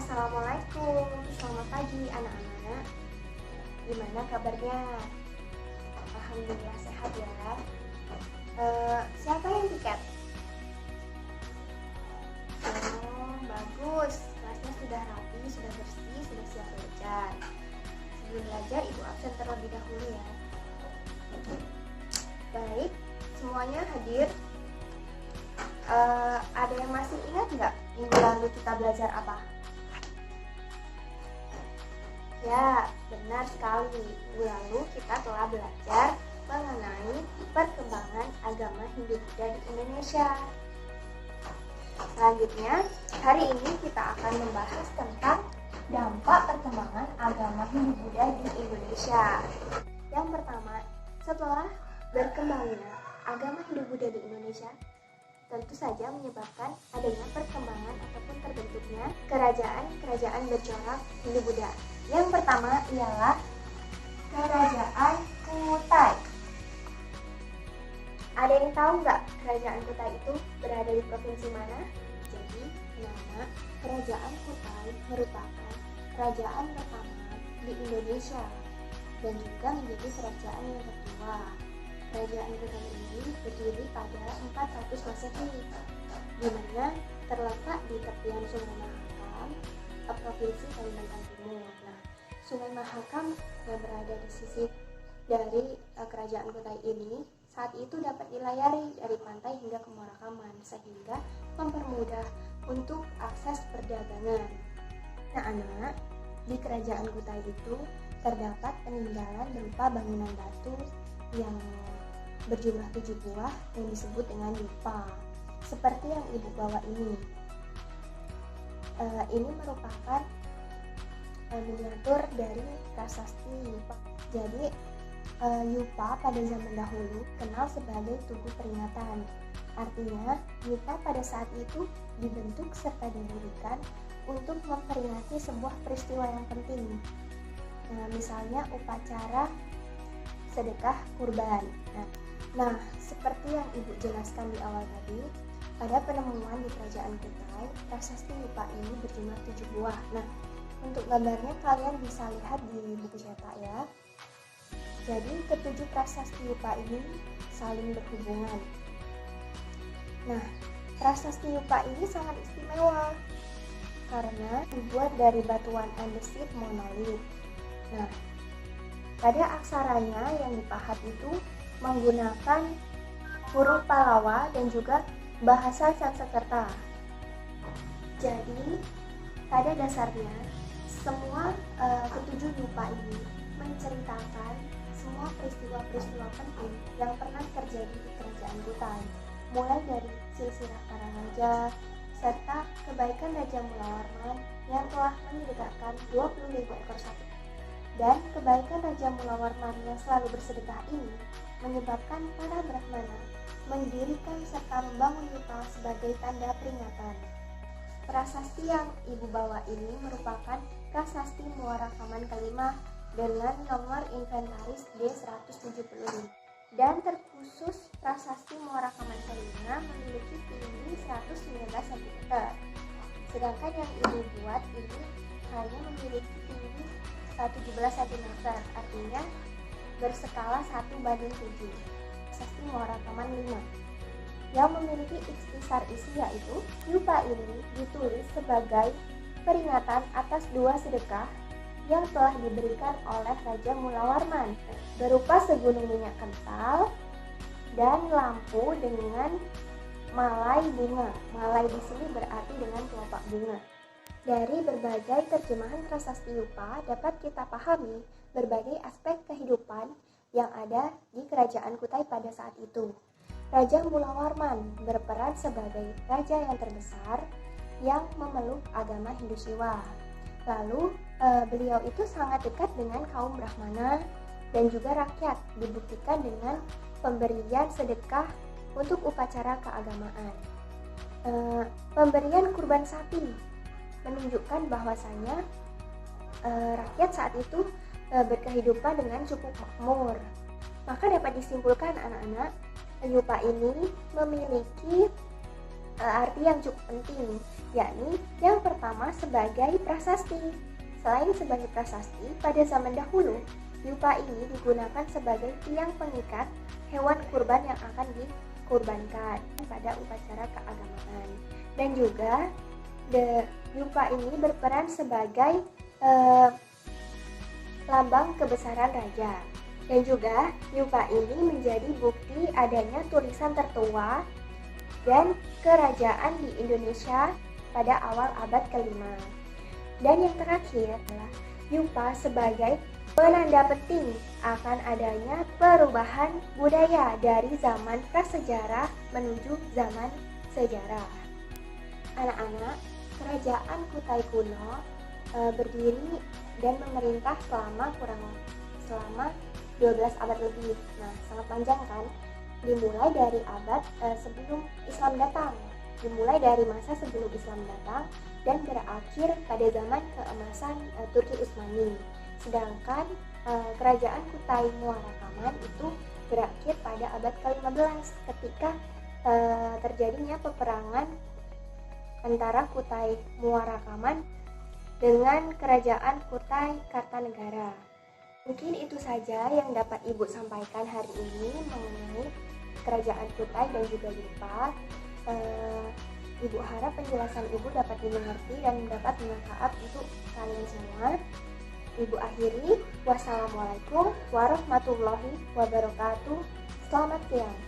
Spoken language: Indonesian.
Assalamualaikum, selamat pagi anak-anak. Gimana kabarnya? Alhamdulillah sehat ya. Siapa yang piket? Oh, bagus. Kelasnya sudah rapi, sudah bersih, sudah siap belajar. Sebelum belajar, ibu absen terlebih dahulu ya. Baik, semuanya hadir. Ada yang masih ingat nggak minggu lalu kita belajar apa? Ya, benar sekali. Minggu lalu kita telah belajar mengenai perkembangan agama Hindu-Buddha di Indonesia. Selanjutnya, hari ini kita akan membahas tentang dampak perkembangan agama Hindu-Buddha di Indonesia. Yang pertama, setelah berkembangnya agama Hindu-Buddha di Indonesia, tentu saja menyebabkan adanya perkembangan ataupun terbentuknya kerajaan-kerajaan bercorak Hindu-Buddha. Yang pertama ialah Kerajaan Kutai. Ada yang tahu nggak Kerajaan Kutai itu berada di provinsi mana? Jadi, nama Kerajaan Kutai merupakan kerajaan pertama di Indonesia dan juga menjadi kerajaan yang tertua. Kerajaan Kutai ini berdiri pada 400 Masehi, di mana terletak di tepian Sungai Mahakam, Provinsi Kalimantan Timur. Nah, Sungai Mahakam yang berada di sisi dari Kerajaan Kutai ini saat itu dapat dilayari dari pantai hingga ke Muarakaman, sehingga mempermudah untuk akses perdagangan. Nah, anak, di Kerajaan Kutai itu terdapat peninggalan berupa bangunan batu yang berjumlah 7 buah yang disebut dengan yupa, seperti yang ibu bawa ini. Ini merupakan miniatur dari prasasti yupa. Jadi yupa pada zaman dahulu kenal sebagai tugu peringatan. Artinya yupa pada saat itu dibentuk serta didirikan untuk memperingati sebuah peristiwa yang penting. Misalnya upacara sedekah kurban. Nah, seperti yang ibu jelaskan di awal tadi, pada penemuan di Kerajaan Kutai, prasasti yupa ini berjumlah 7 buah. Nah, untuk gambarnya kalian bisa lihat di buku cetak ya. Jadi, ketujuh prasasti yupa ini saling berhubungan. Nah, prasasti yupa ini sangat istimewa karena dibuat dari batuan andesit monolit. Nah, pada aksaranya yang dipahat itu menggunakan huruf Palawa dan juga bahasa Sanskerta. Jadi, pada dasarnya semua ketujuh yupa ini menceritakan semua peristiwa-peristiwa penting yang pernah terjadi di Kerajaan Kutai, mulai dari silsilah para raja serta kebaikan Raja Mulawarman yang telah menyegarkan 20.000 ekor sapi. Dan kebaikan Raja Mulawarman yang selalu bersedekah ini menyebabkan para Brahmana mendirikan serta membangun yupa sebagai tanda peringatan. Prasasti yang ibu bawa ini merupakan Prasasti Muarakaman kelima dengan nomor inventaris D175. Dan terkhusus Prasasti Muarakaman kelima memiliki tinggi 119 cm. Sedangkan yang ibu buat ini hanya memiliki tinggi 117 cm, artinya berskala 1:7. Prasasti Muarakaman 5 yang memiliki ikhtisar isi yaitu yupa ini ditulis sebagai peringatan atas 2 sedekah yang telah diberikan oleh Raja Mulawarman berupa segunung minyak kental dan lampu dengan malai bunga. Malai di sini berarti dengan kelopak bunga. Dari berbagai terjemahan prasasti yupa dapat kita pahami berbagai aspek kehidupan yang ada di Kerajaan Kutai pada saat itu. Raja Mulawarman berperan sebagai raja yang terbesar yang memeluk agama Hindu Siwa. Lalu beliau itu sangat dekat dengan kaum Brahmana dan juga rakyat, dibuktikan dengan pemberian sedekah untuk upacara keagamaan. Pemberian kurban sapi menunjukkan bahwasanya rakyat saat itu berkehidupan dengan cukup makmur. Maka dapat disimpulkan anak-anak, yupa ini memiliki arti yang cukup penting, yakni yang pertama sebagai prasasti. Selain sebagai prasasti, pada zaman dahulu, yupa ini digunakan sebagai tiang pengikat hewan kurban yang akan dikurbankan pada upacara keagamaan. Dan juga yupa ini berperan sebagai lambang kebesaran raja. Dan juga yupa ini menjadi bukti adanya tulisan tertua dan kerajaan di Indonesia pada awal abad ke-5. Dan yang terakhir adalah yupa sebagai penanda penting akan adanya perubahan budaya dari zaman prasejarah menuju zaman sejarah. Anak-anak, kerajaan Kutai kuno berdiri dan memerintah selama 12 abad lebih. Nah, sangat panjang kan? Dimulai dari abad sebelum Islam datang. Dimulai dari masa sebelum Islam datang dan berakhir pada zaman keemasan Turki Utsmani. Sedangkan kerajaan Kutai Muarakaman itu berakhir pada abad ke-15 ketika terjadinya peperangan antara Kutai Muarakaman dengan kerajaan Kutai Kartanegara. Mungkin itu saja yang dapat Ibu sampaikan hari ini mengenai kerajaan Kutai dan juga yupa. Ibu harap penjelasan Ibu dapat dimengerti dan dapat bermanfaat untuk kalian semua. Ibu akhiri, wassalamualaikum warahmatullahi wabarakatuh. Selamat siang.